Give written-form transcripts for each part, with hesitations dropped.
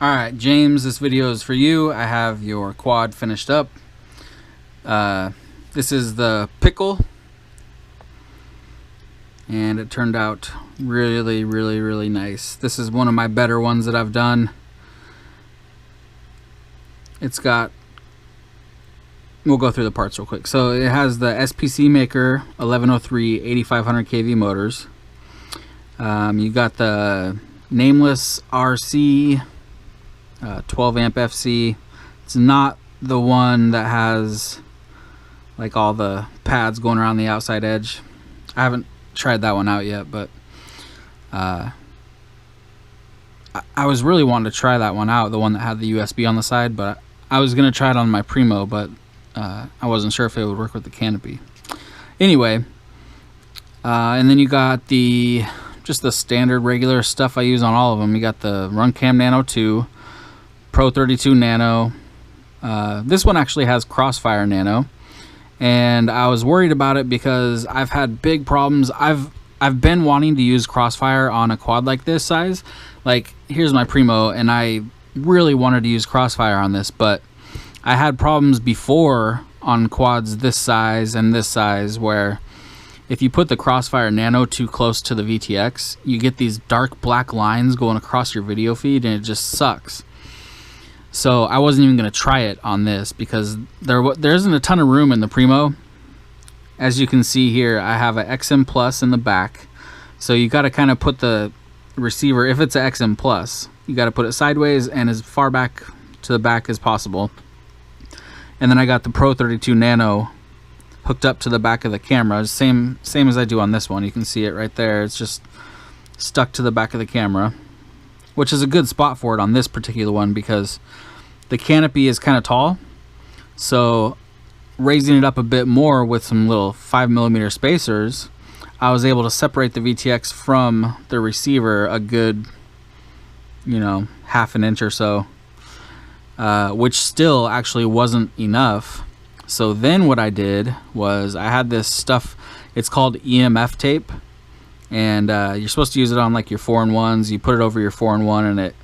Alright, James, this video is for you. I have your quad finished up. This is the pickle, and it turned out really nice. This is one of my better ones that I've done. It's got, we'll go through the parts real quick. So it has the SPC Maker 1103 8500 kV motors. You got the Nameless RC 12 amp FC. It's not the one that has like all the pads going around the outside edge. I haven't tried that one out yet, but I was really wanting to try that one out, the one that had the USB on the side, but I was gonna try it on my Primo, but I wasn't sure if it would work with the canopy. Anyway, and then you got just the standard regular stuff I use on all of them. You got the Runcam Nano 2, Pro 32 Nano. This one actually has Crossfire Nano, and I was worried about it because I've had big problems. I've been wanting to use Crossfire on a quad like this size. Like, here's my Primo, and I really wanted to use Crossfire on this, but I had problems before on quads this size and this size where if you put the Crossfire Nano too close to the VTX, you get these dark black lines going across your video feed, and it just sucks. So I wasn't even going to try it on this because there isn't a ton of room in the Primo. As you can see here, I have an XM Plus in the back. So you got to kind of put the receiver, if it's an XM Plus, you got to put it sideways and as far back to the back as possible. And then I got the Pro 32 Nano hooked up to the back of the camera, same as I do on this one. You can see it right there. It's just stuck to the back of the camera, which is a good spot for it on this particular one because the canopy is kind of tall. So raising it up a bit more with some little 5mm spacers, I was able to separate the VTX from the receiver a good, half an inch or so, which still actually wasn't enough. So then what I did was I had this stuff, it's called EMF tape, and you're supposed to use it on like your 4-in-1s. You put it over your 4-in-1 and it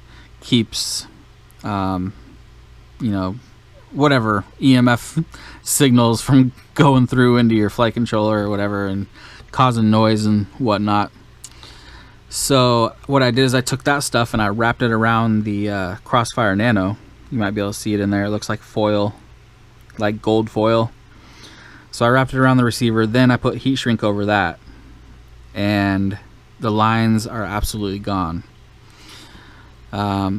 keeps whatever EMF signals from going through into your flight controller or whatever and causing noise and whatnot. So what I did is I took that stuff and I wrapped it around the Crossfire Nano. You might be able to see it in there. It looks like foil, like gold foil. So I wrapped it around the receiver, then I put heat shrink over that, and the lines are absolutely gone.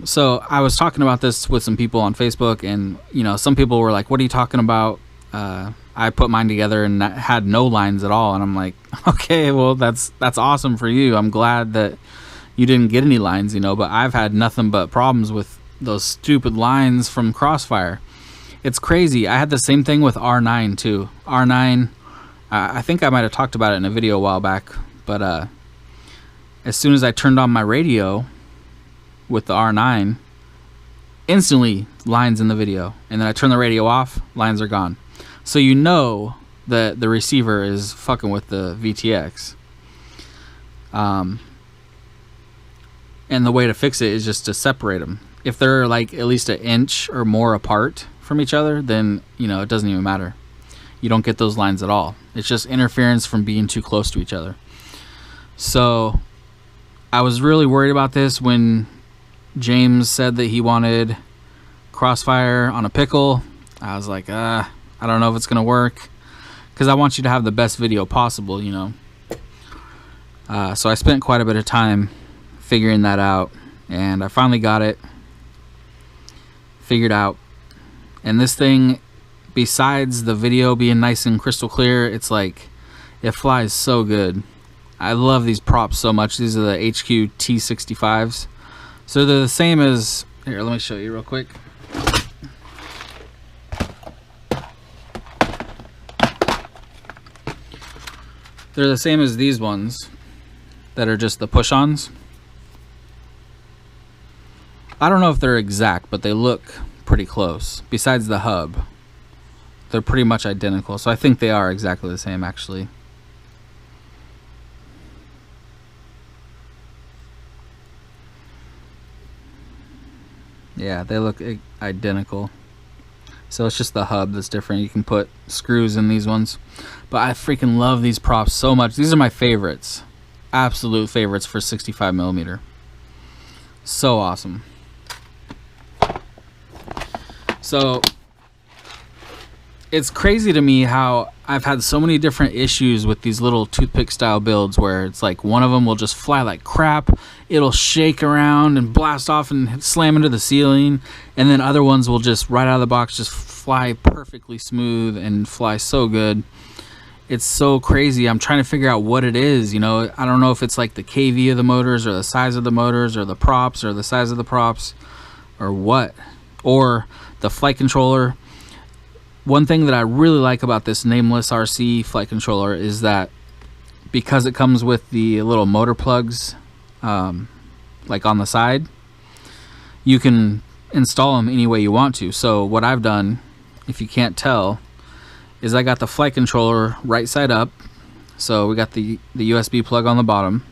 So I was talking about this with some people on Facebook, and some people were like, what are you talking about? I put mine together and that had no lines at all, and I'm like, okay, well that's awesome for you. I'm glad that you didn't get any lines, but I've had nothing but problems with those stupid lines from Crossfire. It's crazy. I had the same thing with R9 too. R9, I think I might have talked about it in a video a while back, but as soon as I turned on my radio with the R9, instantly lines in the video, and then I turn the radio off, lines are gone. So that the receiver is fucking with the VTX. And the way to fix it is just to separate them. If they're like at least an inch or more apart from each other, then it doesn't even matter. You don't get those lines at all. It's just interference from being too close to each other. So I was really worried about this when James said that he wanted Crossfire on a pickle. I was like, I don't know if it's gonna work, because I want you to have the best video possible, so I spent quite a bit of time figuring that out, and I finally got it figured out. And this thing, besides the video being nice and crystal clear, it's like it flies so good. I love these props so much. These are the HQ T65s. So they're the same as, here, let me show you real quick. They're the same as these ones that are just the push-ons. I don't know if they're exact, but they look pretty close. Besides the hub, they're pretty much identical. So I think they are exactly the same, actually. Yeah, they look identical. So it's just the hub that's different. You can put screws in these ones. But I freaking love these props so much. These are my favorites. Absolute favorites for 65mm. So awesome. So it's crazy to me how I've had so many different issues with these little toothpick style builds where it's like one of them will just fly like crap. It'll shake around and blast off and slam into the ceiling. And then other ones will just right out of the box just fly perfectly smooth and fly so good. It's so crazy. I'm trying to figure out what it is. You know, I don't know if it's like the KV of the motors or the size of the motors or the props or the size of the props or what. Or the flight controller. One thing that I really like about this Nameless RC flight controller is that because it comes with the little motor plugs like on the side, you can install them any way you want to. So what I've done, if you can't tell, is I got the flight controller right side up. So we got the USB plug on the bottom.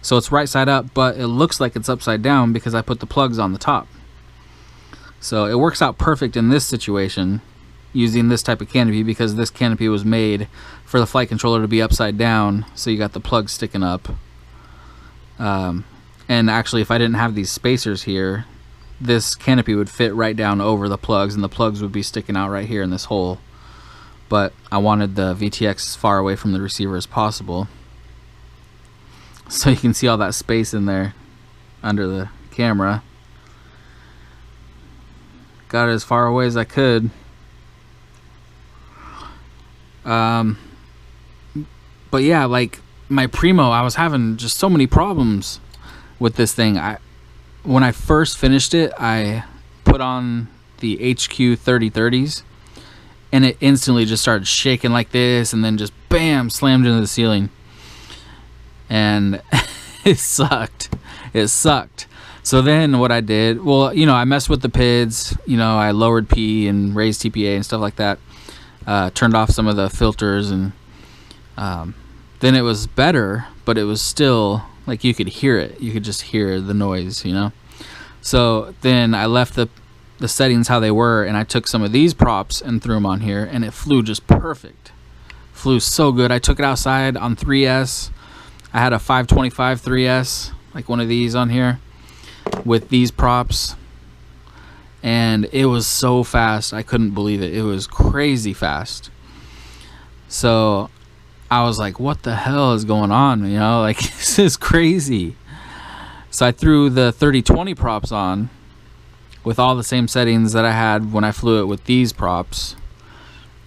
So it's right side up, but it looks like it's upside down because I put the plugs on the top. So it works out perfect in this situation using this type of canopy, because this canopy was made for the flight controller to be upside down, so you got the plug sticking up. And actually, if I didn't have these spacers here, this canopy would fit right down over the plugs, and the plugs would be sticking out right here in this hole. But I wanted the VTX as far away from the receiver as possible, so you can see all that space in there under the camera. Got it as far away as I could. But yeah, like my Primo, I was having just so many problems with this thing. When I first finished it, I put on the HQ 3030s, and it instantly just started shaking like this, and then just bam, slammed into the ceiling. And it sucked. It sucked. So then what I did, well, you know, I messed with the PIDs, you know, I lowered P and raised TPA and stuff like that. Turned off some of the filters, and then it was better, but it was still like you could hear it. You could just hear the noise, you know. So then I left the settings how they were, and I took some of these props and threw them on here, and it flew just perfect. Flew so good. I took it outside on 3S. I had a 525 3S, like one of these on here, with these props. And it was so fast, I couldn't believe it. It was crazy fast. So I was like, what the hell is going on? You know, like, this is crazy. So I threw the 3020 props on with all the same settings that I had when I flew it with these props.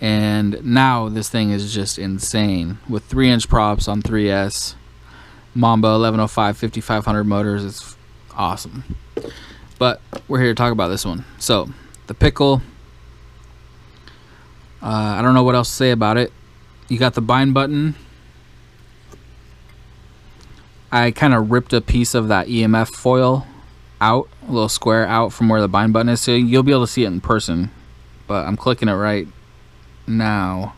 And now this thing is just insane. With 3-inch props on 3S, Mamba 1105 5500 motors. It's awesome. But we're here to talk about this one. So the pickle, I don't know what else to say about it. You got the bind button. I kind of ripped a piece of that EMF foil out, a little square out from where the bind button is, so you'll be able to see it in person. But I'm clicking it right now.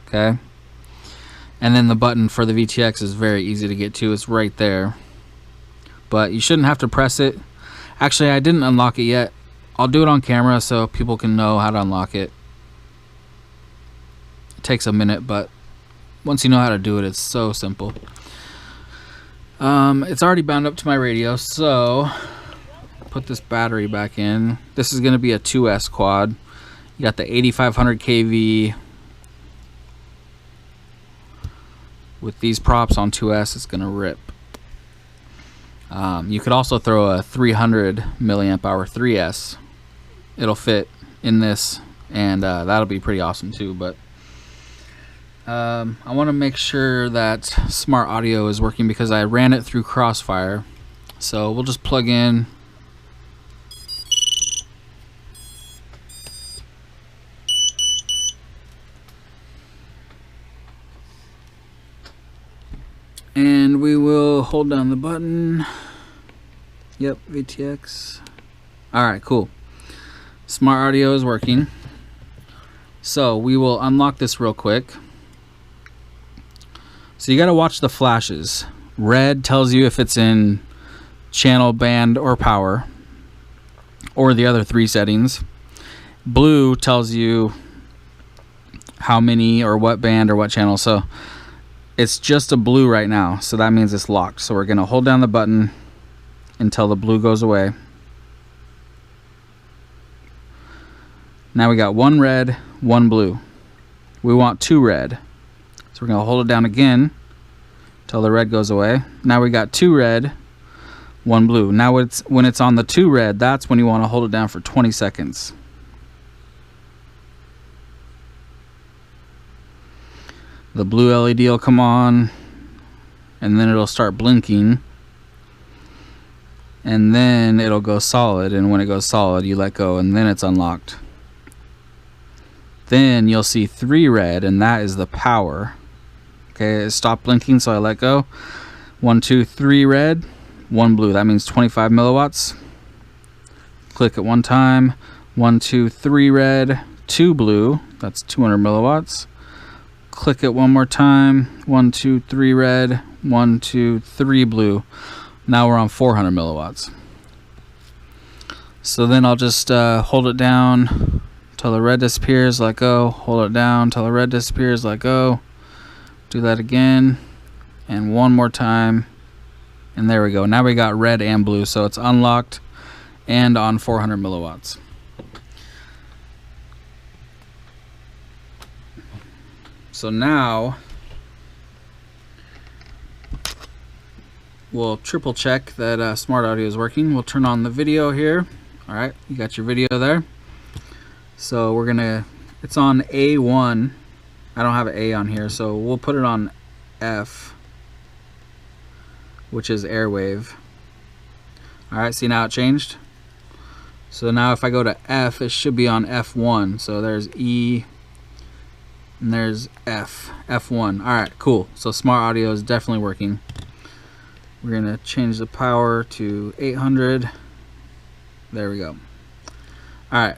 Okay. And then the button for the VTX is very easy to get to. It's right there. But you shouldn't have to press it. Actually, I didn't unlock it yet. I'll do it on camera so people can know how to unlock it. It takes a minute, but once you know how to do it, it's so simple. It's already bound up to my radio, so put this battery back in. This is going to be a 2S quad. You got the 8500 kV. With these props on 2S, it's going to rip. You could also throw a 300 milliamp hour 3S. It'll fit in this, and that'll be pretty awesome too. But I want to make sure that smart audio is working because I ran it through Crossfire. So we'll just plug in. And we will hold down the button. Yep, VTX. Alright, cool. Smart audio is working. So we will unlock this real quick. So you gotta watch the flashes. Red tells you if it's in channel, band, or power, or the other 3 settings. Blue tells you how many or what band or what channel. So it's just a blue right now, so that means it's locked. So we're going to hold down the button until the blue goes away. Now we got 1 red, 1 blue. We want 2 red, so we're going to hold it down again until the red goes away. Now we got 2 red, 1 blue. Now when it's on the 2 red, that's when you want to hold it down for 20 seconds. The blue LED will come on, and then it'll start blinking, and then it'll go solid, and when it goes solid you let go, and then it's unlocked. Then you'll see 3 red, and that is the power. Okay, it stopped blinking, so I let go. 1, 2, 3 red, 1 blue. That means 25 milliwatts. Click it 1 time. 1, 2, 3 red, 2 blue. That's 200 milliwatts. Click it 1 more time. 1, 2, 3 red, 1, 2, 3 blue. Now we're on 400 milliwatts. So then I'll just hold it down till the red disappears, let go. Hold it down till the red disappears, let go. Do that again, and 1 more time, and there we go. Now we got red and blue, so it's unlocked and on 400 milliwatts. So now we'll triple check that smart audio is working. We'll turn on the video here. All right, you got your video there. So we're gonna, it's on A1. I don't have an A on here, so we'll put it on F, which is airwave. All right, see now it changed. So now if I go to F, it should be on F1. So there's E, and there's F, F1. All right, cool. So smart audio is definitely working. We're gonna change the power to 800. There we go. All right.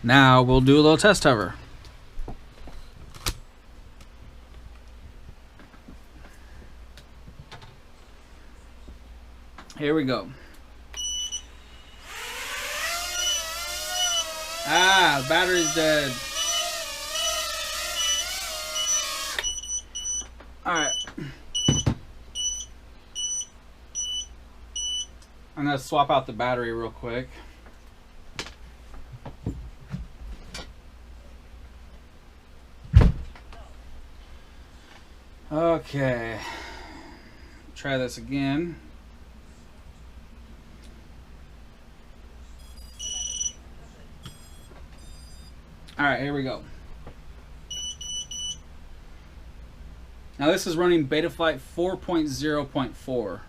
Now we'll do a little test hover. Here we go. Ah, the battery's dead. Alright. I'm going to swap out the battery real quick. Okay. Try this again. Alright, here we go. Now this is running Betaflight 4.0.4.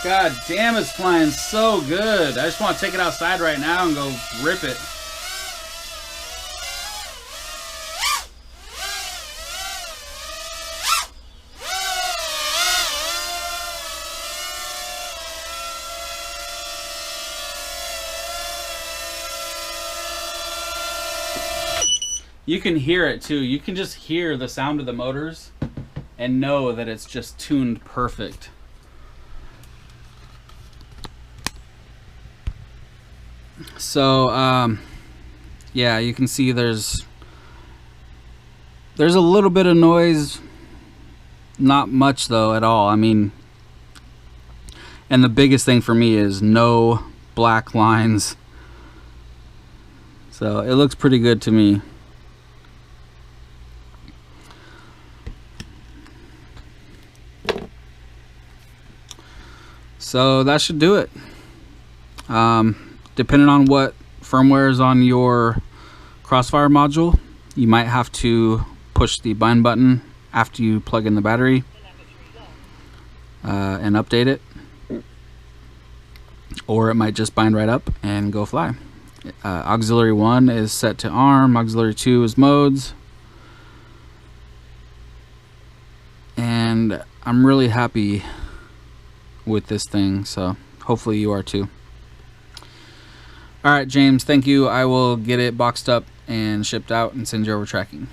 God damn, it's flying so good. I just want to take it outside right now and go rip it. You can hear it too. You can just hear the sound of the motors and know that it's just tuned perfect. So yeah, you can see there's a little bit of noise, not much though at all. I mean, and the biggest thing for me is no black lines. So it looks pretty good to me. So that should do it. Depending on what firmware is on your Crossfire module, you might have to push the bind button after you plug in the battery and update it, or it might just bind right up and go fly. Auxiliary 1 is set to ARM, auxiliary 2 is modes, and I'm really happy with this thing, so hopefully you are too. Alright, James, thank you. I will get it boxed up and shipped out and send you over tracking.